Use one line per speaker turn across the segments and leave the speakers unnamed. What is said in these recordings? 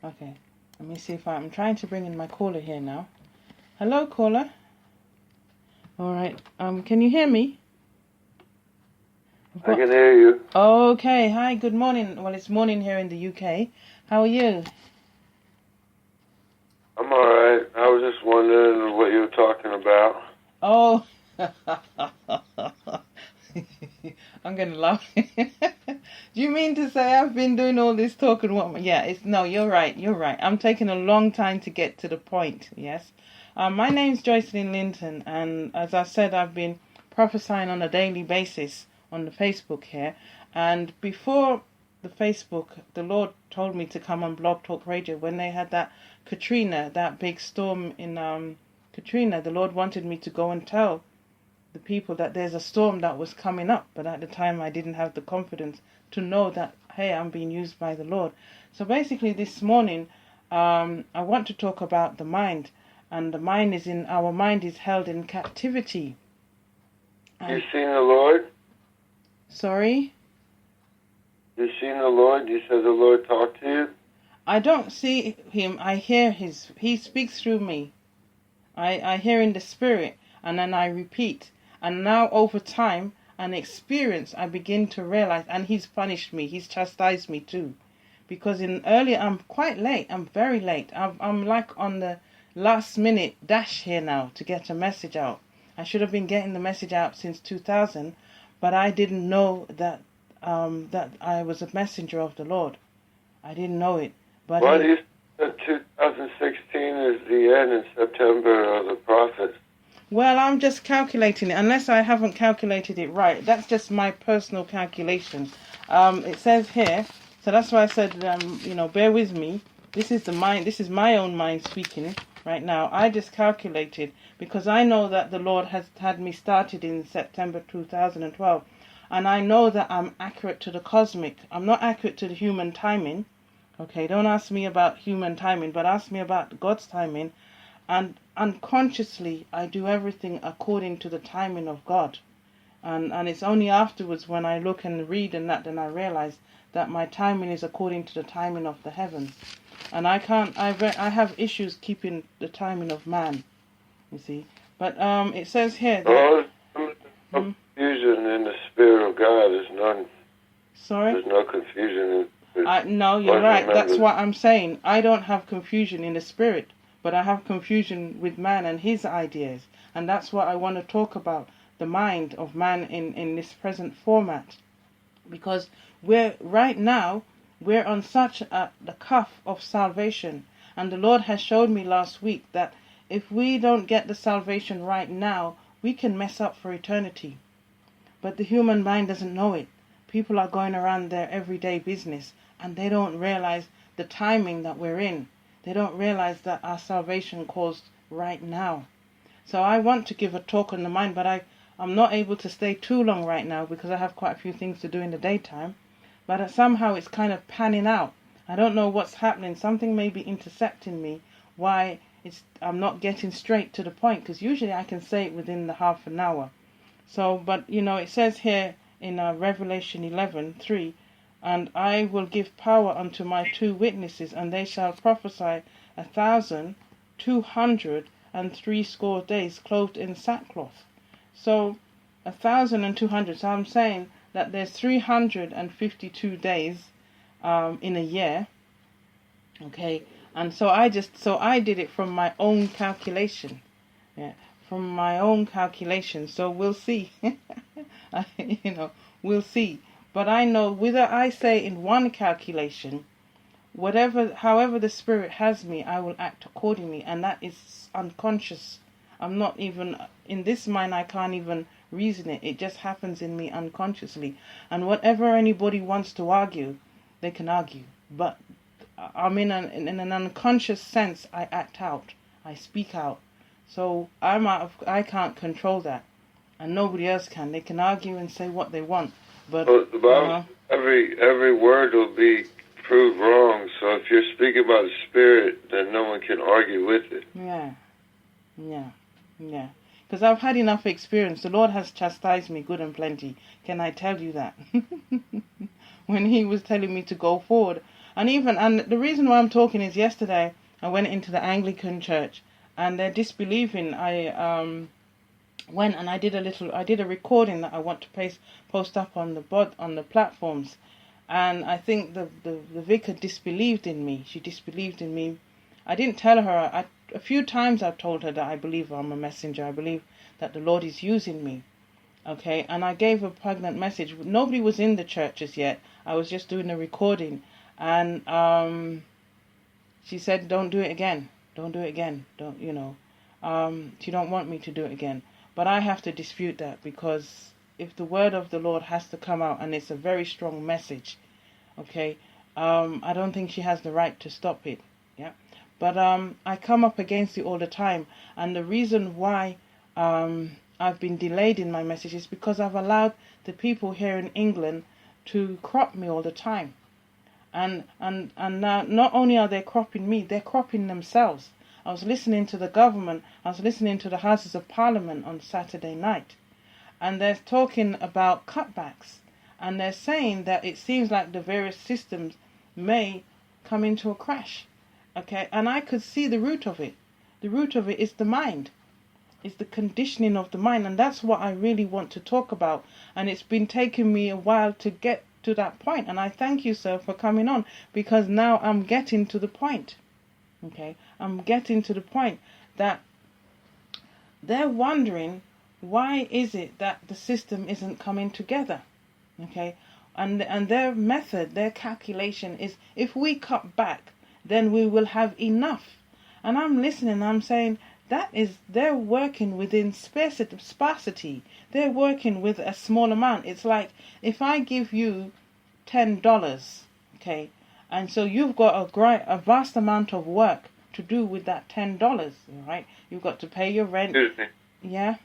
Okay. Let me see if I'm trying to bring in my caller here now. Hello, caller. All right. Can you hear me?
I can hear you.
Okay. Hi. Good morning. Well, it's morning here in the UK. How are you?
I'm all right. I was just wondering what you were talking about.
Oh. I'm gonna laugh. Do you mean to say I've been doing all this talking? What? Yeah. No. You're right. You're right. I'm taking a long time to get to the point. Yes. My name's Joycelyn Linton, and as I said, I've been prophesying on a daily basis on the Facebook here. And before the Facebook, the Lord told me to come on Blog Talk Radio when they had that Katrina, that big storm in Katrina. The Lord wanted me to go and tell the people that there's a storm that was coming up, but at the time I didn't have the confidence to know that, hey, I'm being used by the Lord. So basically this morning, I want to talk about the mind. And our mind is held in captivity.
You seen the Lord?
Sorry?
You seen the Lord? You said the Lord talked to you?
I don't see him. I hear he speaks through me. I hear in the spirit, and then I repeat. And now over time and experience, I begin to realize, and he's punished me. He's chastised me too. Because I'm quite late. I'm very late. I'm like on the last minute dash here now to get a message out. I should have been getting the message out since 2000, but I didn't know that that I was a messenger of the Lord. I didn't know it. But
Why do you say 2016 is the end in September of the prophets?
Well, I'm just calculating it, unless I haven't calculated it right. That's just my personal calculation. It says here, so that's why I said, bear with me. This is my own mind speaking right now. I just calculated because I know that the Lord has had me started in September 2012. And I know that I'm accurate to the cosmic. I'm not accurate to the human timing. Okay, don't ask me about human timing, but ask me about God's timing. And unconsciously, I do everything according to the timing of God. And it's only afterwards when I look and read and that, then I realize that my timing is according to the timing of the heavens. And I have issues keeping the timing of man, you see. But it says here that...
there's no confusion in the Spirit of God. There's none.
Sorry?
There's no confusion.
No, you're right. That's what I'm saying. I don't have confusion in the Spirit, but I have confusion with man and his ideas. And that's what I want to talk about, the mind of man in this present format. Because right now, we're on such the cuff of salvation. And the Lord has showed me last week that if we don't get the salvation right now, we can mess up for eternity. But the human mind doesn't know it. People are going around their everyday business, and they don't realize the timing that we're in. They don't realize that our salvation calls right now. So I want to give a talk on the mind, but I'm not able to stay too long right now because I have quite a few things to do in the daytime. But somehow it's kind of panning out. I don't know what's happening. Something may be intercepting me. Why I'm not getting straight to the point, because usually I can say it within the half an hour. So, but it says here in Revelation 11:3, and I will give power unto my 2 witnesses, and they shall prophesy 1,260 days, clothed in sackcloth. So 1,200. So I'm saying that there's 352 days in a year. Okay, and so I did it from my own calculation. Yeah, from my own calculation. So we'll see. We'll see. But I know whether I say in one calculation, however the Spirit has me, I will act accordingly, and that is unconscious. I'm not even in this mind. I can't even reason it. It just happens in me unconsciously. And whatever anybody wants to argue, they can argue. But I'm in an unconscious sense. I act out. I speak out. So I can't control that, and nobody else can. They can argue and say what they want, but
the Bible, every word will be proved wrong. So if you're speaking about the Spirit, then no one can argue with it.
Yeah. Because I've had enough experience. The Lord has chastised me good and plenty. Can I tell you that? When He was telling me to go forward, And the reason why I'm talking is yesterday I went into the Anglican church and they're disbelieving. I went and I did a recording that I want to post up on the platforms, and I think the vicar disbelieved in me. She disbelieved in me. I didn't tell her. A few times I've told her that I believe I'm a messenger. I believe that the Lord is using me. Okay, and I gave a pregnant message. Nobody was in the churches yet. I was just doing a recording, and she said, "Don't do it again. Don't do it again. Don't, you know." She don't want me to do it again, but I have to dispute that, because if the word of the Lord has to come out and it's a very strong message, okay, I don't think she has the right to stop it. Yeah, but I come up against it all the time, and the reason why I've been delayed in my message is because I've allowed the people here in England to crop me all the time. And now not only are they cropping me, they're cropping themselves. I was listening to the government, I was listening to the Houses of Parliament on Saturday night, and they're talking about cutbacks, and they're saying that it seems like the various systems may come into a crash. Okay, and I could see the root of it. The root of it is the mind. It's the conditioning of the mind, and that's what I really want to talk about. And it's been taking me a while to get to that point, and I thank you, sir, for coming on, because now I'm getting to the point. Okay, I'm getting to the point that they're wondering, why is it that the system isn't coming together? Okay, and their method, their calculation is, if we cut back, then we will have enough. And I'm listening, I'm saying, they're working within sparsity. They're working with a small amount. It's like, if I give you $10, okay, and so you've got a vast amount of work to do with that $10, right? You've got to pay your rent.
Excuse me.
Yeah.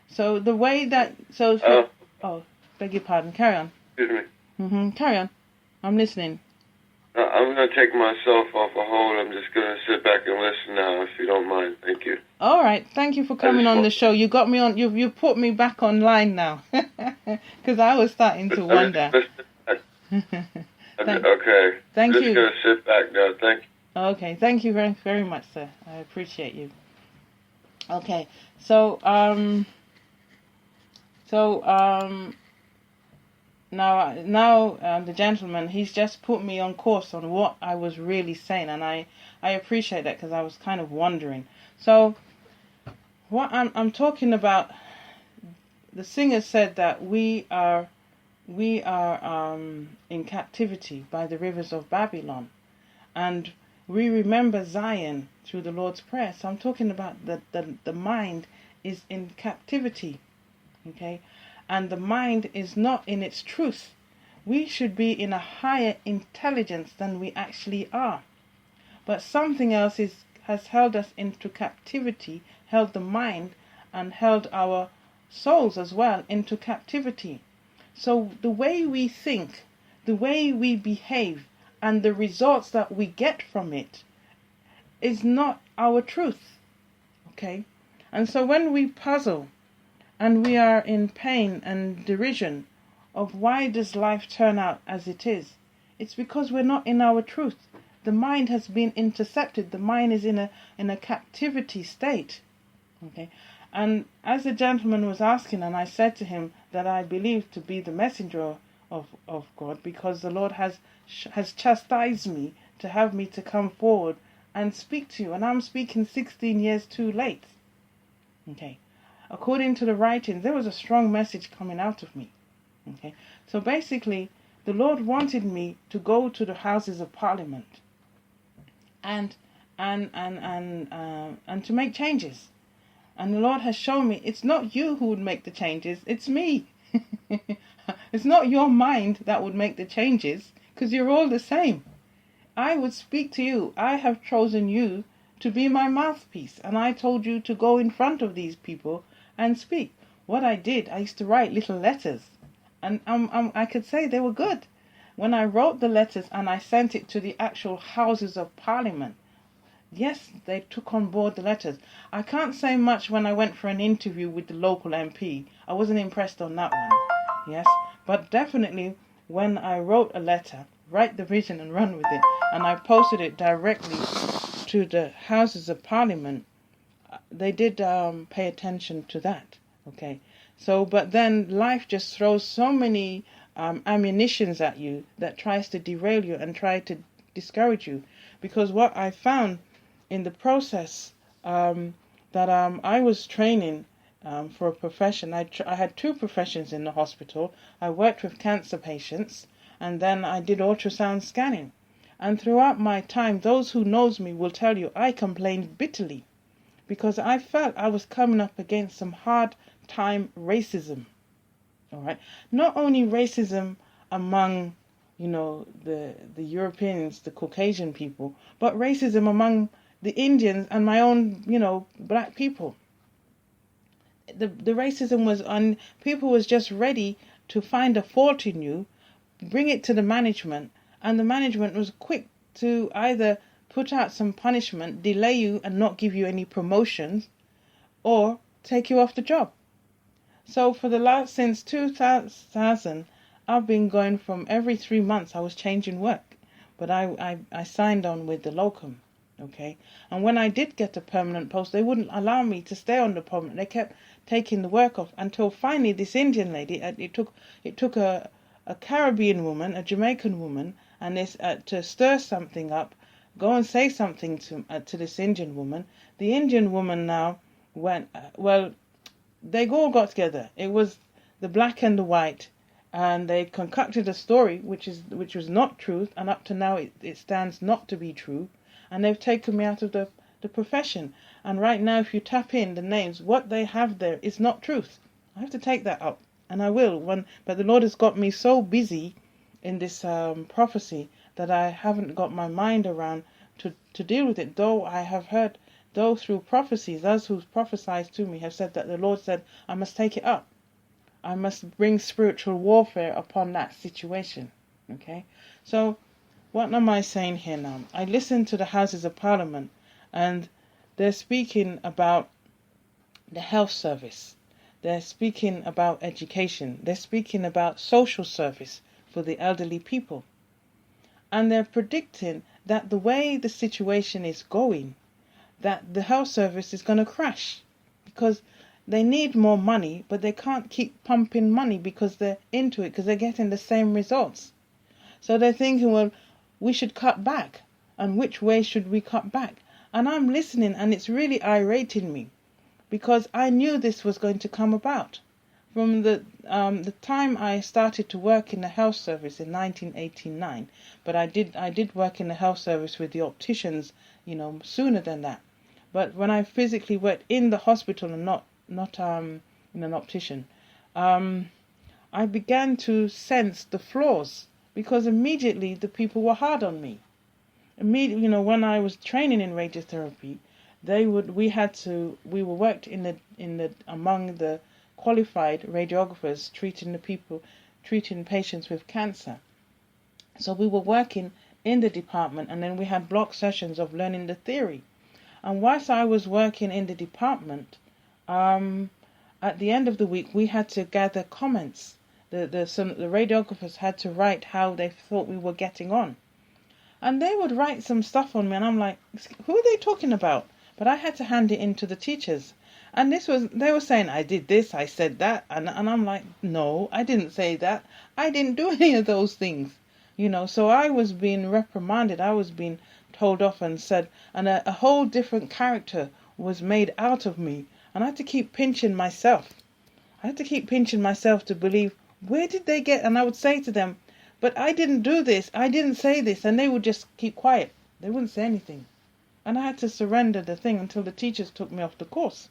So the way that, beg your pardon. Carry on.
Excuse me.
Carry on. I'm listening.
I'm going to take myself off a hold. I'm just going to sit back and listen now, if you don't mind. Thank you.
All right. Thank you for coming on the show. You got me on. You put me back online now, because I was starting to wonder.
Okay.
Thank you.
Just going to sit back now. Thank you.
Okay. Thank you very, very much, sir. I appreciate you. Okay. So Now the gentleman, he's just put me on course on what I was really saying, and I appreciate that, because I was kind of wondering. So what I'm talking about, the singer said that we are in captivity by the rivers of Babylon, and we remember Zion through the Lord's Prayer. So I'm talking about the mind is in captivity, okay? And the mind is not in its truth. We should be in a higher intelligence than we actually are. But something else has held us into captivity, held the mind, and held our souls as well into captivity. So the way we think, the way we behave, and the results that we get from it is not our truth. Okay? And so when we puzzle, and we are in pain and derision of why does life turn out as it is, it's because we're not in our truth. The mind has been intercepted. The mind is in a captivity state. Okay, and as the gentleman was asking, and I said to him that I believe to be the messenger of God, because the Lord has chastised me to have me to come forward and speak to you, and I'm speaking 16 years too late. Okay. According to the writings, there was a strong message coming out of me. Okay, so basically, the Lord wanted me to go to the Houses of Parliament and to make changes. And the Lord has shown me it's not you who would make the changes; it's me. It's not your mind that would make the changes, because you're all the same. I would speak to you. I have chosen you to be my mouthpiece, and I told you to go in front of these people and speak. What I did, I used to write little letters, and I could say they were good. When I wrote the letters and I sent it to the actual Houses of Parliament, yes, they took on board the letters. I can't say much when I went for an interview with the local MP. I wasn't impressed on that one, yes, but definitely when I wrote a letter write the vision and run with it. And I posted it directly to the Houses of Parliament. They did pay attention to that. Okay. So, but then life just throws so many ammunitions at you that tries to derail you and try to discourage you. Because what I found in the process that I was training for a profession. I had two professions in the hospital. I worked with cancer patients, and then I did ultrasound scanning. And throughout my time, those who knows me will tell you I complained bitterly because I felt I was coming up against some hard time racism. All right, not only racism among the Europeans, the Caucasian people, but racism among the Indians and my own black people. The racism was on people was just ready to find a fault in you, bring it to the management, and the management was quick to either put out some punishment, delay you and not give you any promotions, or take you off the job. So for the last since 2000, I've been going from every 3 months I was changing work, but I signed on with the locum, okay. And when I did get a permanent post, they wouldn't allow me to stay on the permanent. They kept taking the work off until finally this Indian lady. It took a Caribbean woman, a Jamaican woman, and this to stir something up, go and say something to this Indian woman. The Indian woman now went they all got together. It was the black and the white, and they concocted a story which was not truth, and up to now it stands not to be true, and they've taken me out of the profession. And right now, if you tap in the names, what they have there is not truth. I have to take that up, and I will. But the Lord has got me so busy in this prophecy that I haven't got my mind around to deal with it. Though I have heard, though through prophecies, those who prophesied to me have said that the Lord said, I must take it up. I must bring spiritual warfare upon that situation. Okay? So, what am I saying here now? I listened to the Houses of Parliament, and they're speaking about the health service. They're speaking about education. They're speaking about social service for the elderly people. And they're predicting that the way the situation is going, that the health service is going to crash because they need more money, but they can't keep pumping money because they're into it, because they're getting the same results. So they're thinking, well, we should cut back. And which way should we cut back? And I'm listening, and it's really irating me because I knew this was going to come about. From the time I started to work in the health service in 1989, but I did work in the health service with the opticians, sooner than that. But when I physically worked in the hospital and not in an optician, I began to sense the flaws because immediately the people were hard on me. Immediately, when I was training in radiotherapy, we were worked among the qualified radiographers treating patients with cancer. So we were working in the department, and then we had block sessions of learning the theory. And whilst I was working in the department, at the end of the week, we had to gather comments. The radiographers had to write how they thought we were getting on. And they would write some stuff on me, and I'm like, who are they talking about? But I had to hand it in to the teachers. And they were saying, I did this, I said that. And I'm like, no, I didn't say that. I didn't do any of those things. So I was being reprimanded. I was being told off and said, and a whole different character was made out of me. And I had to keep pinching myself. To believe, where did they get? And I would say to them, but I didn't do this. I didn't say this. And they would just keep quiet. They wouldn't say anything. And I had to surrender the thing until the teachers took me off the course.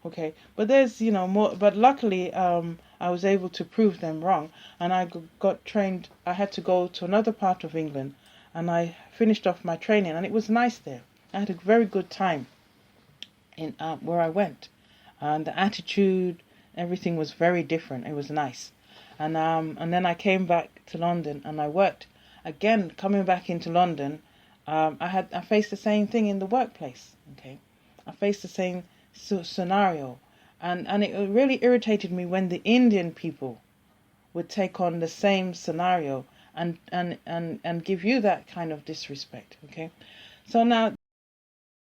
Okay. But there's, more. But luckily, I was able to prove them wrong. And I got trained. I had to go to another part of England. And I finished off my training. And it was nice there. I had a very good time in where I went. And the attitude, everything was very different. It was nice. And then I came back to London and I worked again. Coming back into London, I faced the same thing in the workplace. Okay, I faced the same scenario, and it really irritated me when the Indian people would take on the same scenario and give you that kind of disrespect. Okay, so now